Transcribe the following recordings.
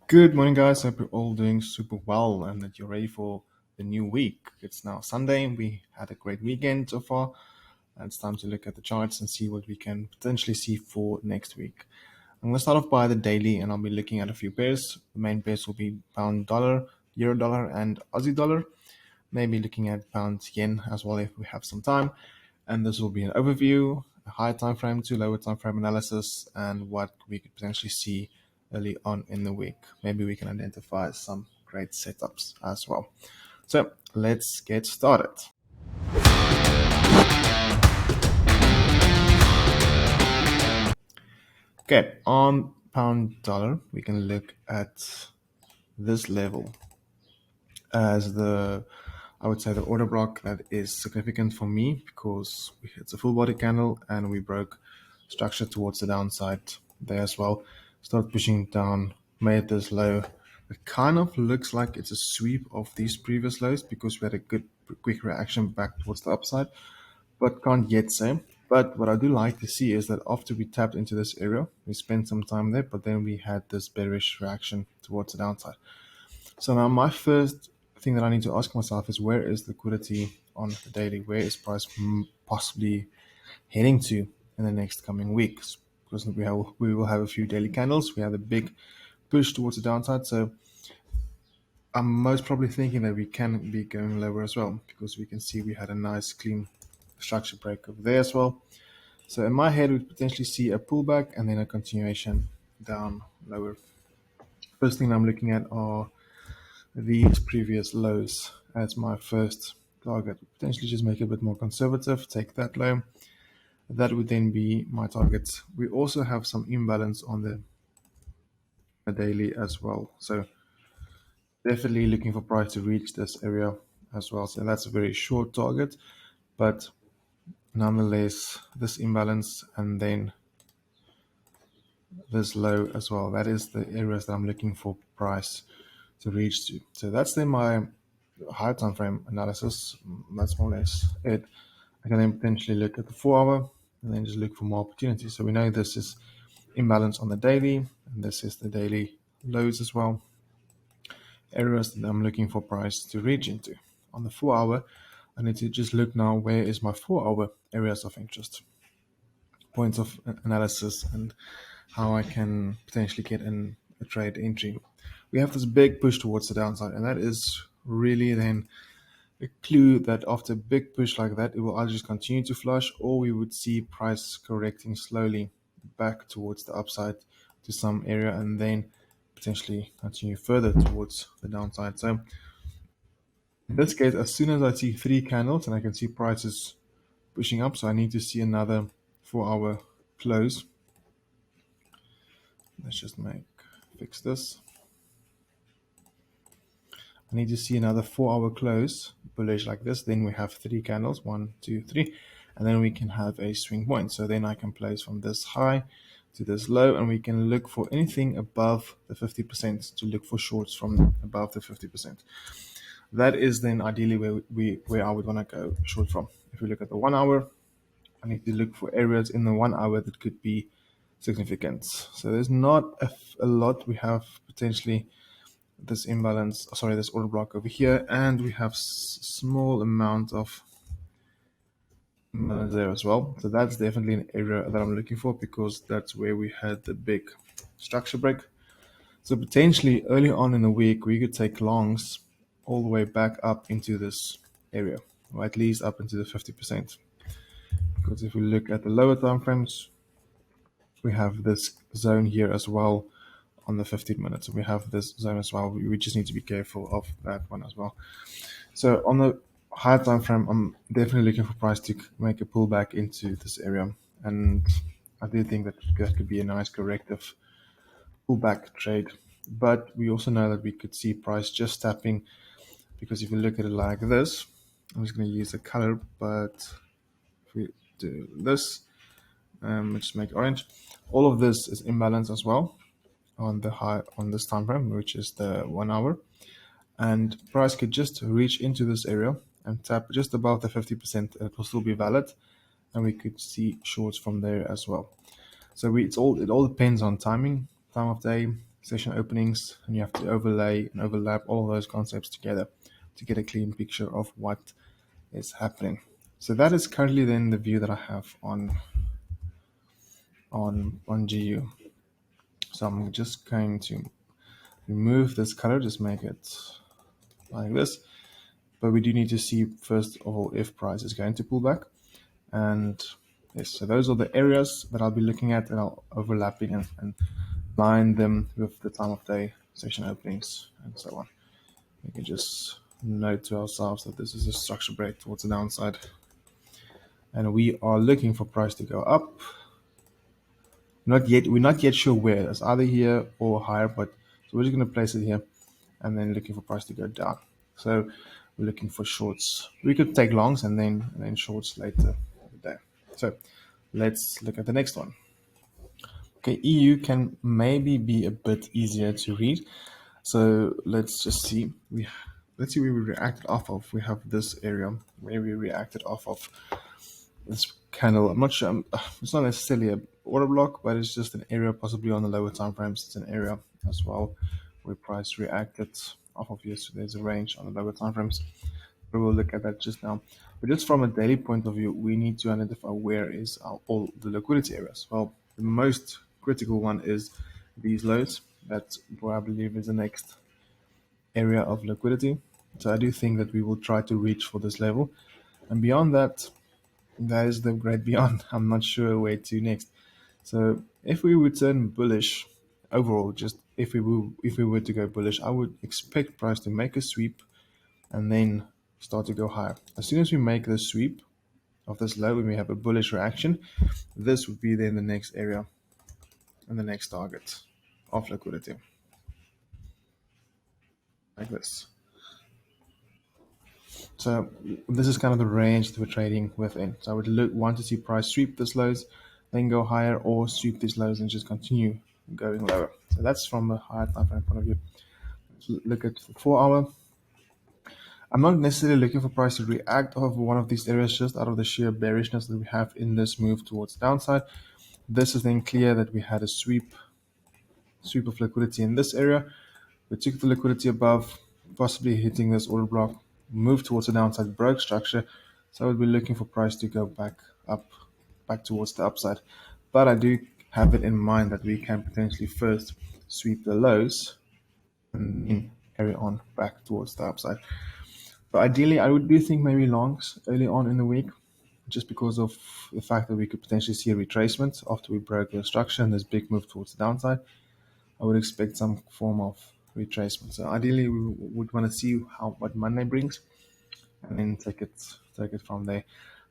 Good morning, guys. Hope you're all doing super well and that you're ready for the new week. It's now Sunday. We had a great weekend so far. And it's time to look at the charts and see what we can potentially see for next week. I'm going to start off by the daily, and I'll be looking at a few pairs. The main pairs will be pound dollar, euro dollar, and Aussie dollar. Maybe looking at pound yen as well if we have some time. And this will be an overview, a higher time frame to lower time frame analysis, and what we could potentially see early on in the week. Maybe we can identify some great setups as well. So let's get started. Okay, on pound dollar, we can look at this level as I would say the order block that is significant for me because it's a full body candle and we broke structure towards the downside there as well. Start pushing down, made this low. It kind of looks like it's a sweep of these previous lows because we had a good quick reaction back towards the upside, but can't yet say. But what I do like to see is that after we tapped into this area, we spent some time there, but then we had this bearish reaction towards the downside. So now my first thing that I need to ask myself is where is liquidity on the daily? Where is price possibly heading to in the next coming weeks? Because we will have a few daily candles. We have a big push towards the downside. So I'm most probably thinking that we can be going lower as well because we can see we had a nice clean structure break over there as well. So in my head, we potentially see a pullback and then a continuation down lower. First thing I'm looking at are these previous lows as my first target. Potentially just make it a bit more conservative, take that low. That would then be my target. We also have some imbalance on the daily as well. So definitely looking for price to reach this area as well. So that's a very short target, but nonetheless, this imbalance and then this low as well. That is the areas that I'm looking for price to reach to. So that's then my higher time frame analysis. That's more or less it. I can then potentially look at the 4-hour and then just look for more opportunities. So we know this is imbalance on the daily, and this is the daily lows as well. Areas that I'm looking for price to reach into. On the 4-hour, I need to just look now where is my 4-hour areas of interest, points of analysis, and how I can potentially get in a trade entry. We have this big push towards the downside, and that is really then a clue that after a big push like that, it will either just continue to flush or we would see price correcting slowly back towards the upside to some area and then potentially continue further towards the downside. So in this case, as soon as I see 3 candles and I can see prices pushing up, so I need to see another 4-hour close. Let's just fix this. I need to see another 4-hour close bullish like this. Then we have 3 candles, 1, 2, 3, and then we can have a swing point. So then I can place from this high to this low, and we can look for anything above the 50% to look for shorts from above the 50%. That is then ideally where I would want to go short from. If we look at the 1 hour, I need to look for areas in the 1 hour that could be significant. So there's not a lot. We have potentially this imbalance, this order block over here, and we have small amount of imbalance there as well. So that's definitely an area that I'm looking for because that's where we had the big structure break. So potentially early on in the week, we could take longs all the way back up into this area, or at least up into the 50%. Because if we look at the lower time frames, we have this zone here as well on the 15 minutes. We have this zone as well. We just need to be careful of that one as well. So on the higher time frame, I'm definitely looking for price to make a pullback into this area. And I do think that could be a nice corrective pullback trade. But we also know that we could see price just tapping, because if you look at it like this, I'm just going to use a color, but if we do this, just make orange, all of this is imbalance as well on the high on this time frame, which is the 1 hour, and price could just reach into this area and tap just above the 50%. It will still be valid, and we could see shorts from there as well. So it all depends on timing, time of day, session openings, and you have to overlay and overlap all of those concepts together to get a clean picture of what is happening. So that is currently then the view that I have on GU. So I'm just going to remove this color, just make it like this. But we do need to see first of all if price is going to pull back. And yes, so those are the areas that I'll be looking at, and I'll overlapping and line them with the time of day, session openings, and so on. We can just note to ourselves that this is a structure break towards the downside, and we are looking for price to go up. We're not yet sure where. It's either here or higher, but so we're just going to place it here, and then looking for price to go down. So we're looking for shorts. We could take longs and then shorts later in the day. So let's look at the next one. Okay, EU can maybe be a bit easier to read. So let's just see. Let's see where we reacted off of. We have this area where we reacted off of this candle. I'm not sure. It's not necessarily a order block, but it's just an area possibly on the lower time frames. It's an area as well where price reacted off of yesterday's range on the lower time frames. We will look at that just now. But just from a daily point of view, we need to identify where is all the liquidity areas. Well, the most critical one is these lows. That's where I believe is the next area of liquidity. So I do think that we will try to reach for this level. And beyond that, that is the great beyond. I'm not sure where to next. So if we would turn bullish overall, just if we were to go bullish, I would expect price to make a sweep and then start to go higher. As soon as we make the sweep of this low, when we have a bullish reaction, this would be then the next area and the next target of liquidity, like this. So this is kind of the range that we're trading within. So I would want to see price sweep this lows, then go higher, or sweep these lows and just continue going lower. So that's from a higher time frame point of view. Let's look at the 4-hour. I'm not necessarily looking for price to react off of one of these areas just out of the sheer bearishness that we have in this move towards the downside. This is then clear that we had a sweep of liquidity in this area. We took the liquidity above, possibly hitting this order block, move towards the downside, broke structure. So I would be looking for price to go back up, back towards the upside. But I do have it in mind that we can potentially first sweep the lows and carry on back towards the upside. But ideally, I would do think maybe longs early on in the week, just because of the fact that we could potentially see a retracement after we broke the structure and this big move towards the downside. I would expect some form of retracement. So ideally, we would want to see what Monday brings, and then take it from there.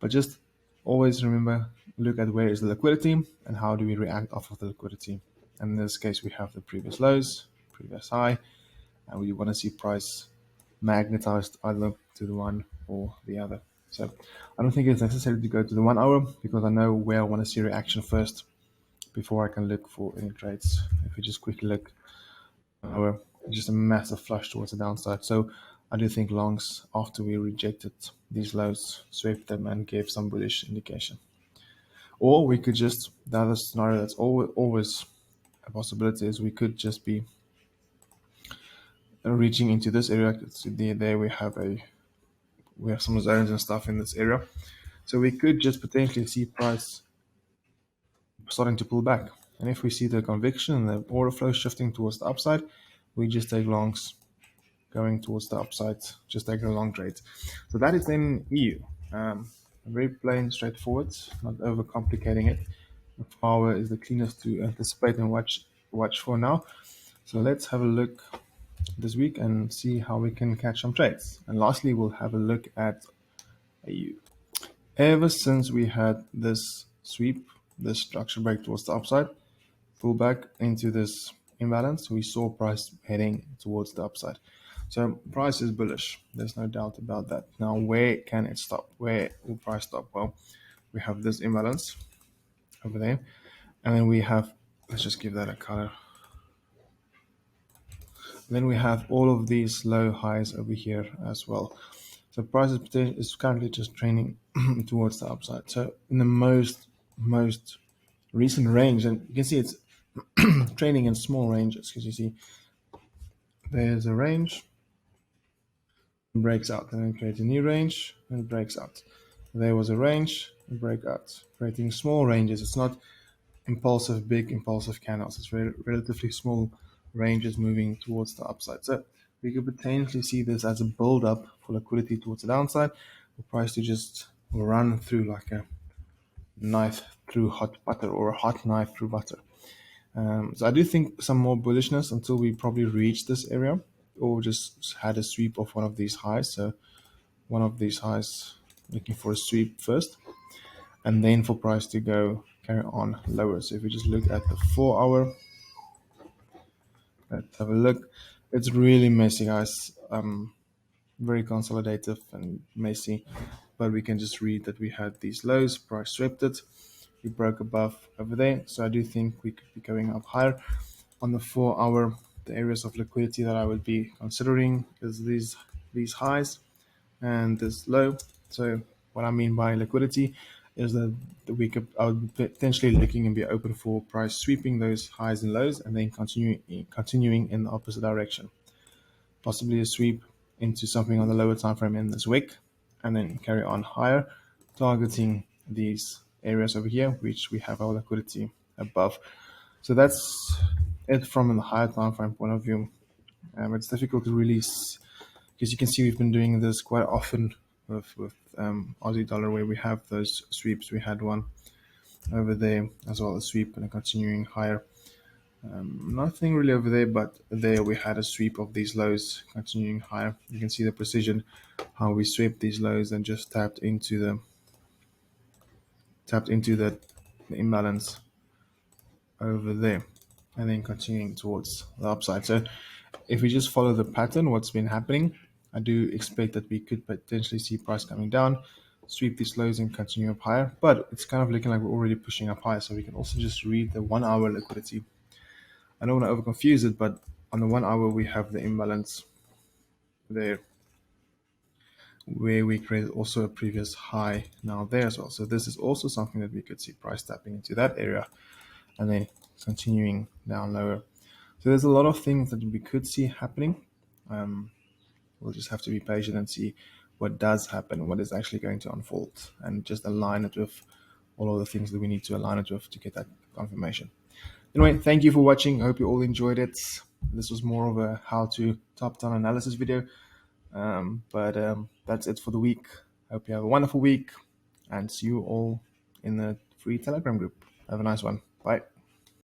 But just always remember, look at where is the liquidity and how do we react off of the liquidity. And in this case, we have the previous lows, previous high, and we want to see price magnetized either to the one or the other. So I don't think it's necessary to go to the 1 hour because I know where I want to see reaction first before I can look for any trades. If we just quickly look, just a massive flush towards the downside. So I do think longs, after we rejected these lows, swept them and gave some bullish indication. Or we could just, the other scenario that's always a possibility is we could just be reaching into this area. There we have some zones and stuff in this area. So we could just potentially see price starting to pull back. And if we see the conviction and the order flow shifting towards the upside, we just take longs going towards the upside, just taking a long trade. So that is then EU. Very plain, straightforward, not overcomplicating it. The power is the cleanest to anticipate and watch for now. So let's have a look this week and see how we can catch some trades. And lastly, we'll have a look at AU. Ever since we had this sweep, this structure break towards the upside, pull back into this imbalance, we saw price heading towards the upside. So price is bullish. There's no doubt about that. Now, where can it stop? Where will price stop? Well, we have this imbalance over there. And then we have, let's just give that a color. Then we have all of these low highs over here as well. So price is currently just trending towards the upside. So in the most recent range, and you can see it's trading in small ranges, because you see there's a range, breaks out, and then creates a new range and breaks out. There was a range and breakout, creating small ranges. It's not impulsive, big impulsive candles. It's relatively small ranges moving towards the upside. So we could potentially see this as a build up for liquidity towards the downside, for price to just run through like a knife through hot butter, or a hot knife through butter. So I do think some more bullishness until we probably reach this area, or just had a sweep of one of these highs. So one of these highs, looking for a sweep first, and then for price to go carry on lower. So if we just look at the 4-hour, let's have a look. It's really messy, guys. Very consolidative and messy, but we can just read that we had these lows, price swept it, we broke above over there. So I do think we could be going up higher. On the 4-hour, the areas of liquidity that I would be considering is these highs and this low. So what I mean by liquidity is that I would be potentially looking and be open for price sweeping those highs and lows, and then continuing in the opposite direction. Possibly a sweep into something on the lower time frame in this wick, and then carry on higher, targeting these areas over here, which we have our liquidity above. So that's it from the higher time frame point of view. It's difficult to release, because you can see we've been doing this quite often with Aussie dollar, where we have those sweeps. We had one over there as well, a sweep and a continuing higher. Nothing really over there, but there we had a sweep of these lows continuing higher. You can see the precision, how we swept these lows and just tapped into the imbalance over there, and then continuing towards the upside. So if we just follow the pattern, what's been happening, I do expect that we could potentially see price coming down, sweep these lows and continue up higher, but it's kind of looking like we're already pushing up higher. So we can also just read the 1-hour liquidity. I don't want to over confuse it, but on the 1-hour we have the imbalance there, where we created also a previous high now there as well. So this is also something that we could see price tapping into that area and then continuing down lower. So there's a lot of things that we could see happening. We'll just have to be patient and see what does happen, what is actually going to unfold, and just align it with all of the things that we need to align it with to get that confirmation. Anyway, thank you for watching. I hope you all enjoyed it. This was more of a how to top-down analysis video. But that's it for the week. I hope you have a wonderful week, and see you all in the free Telegram group. Have a nice one. Bye.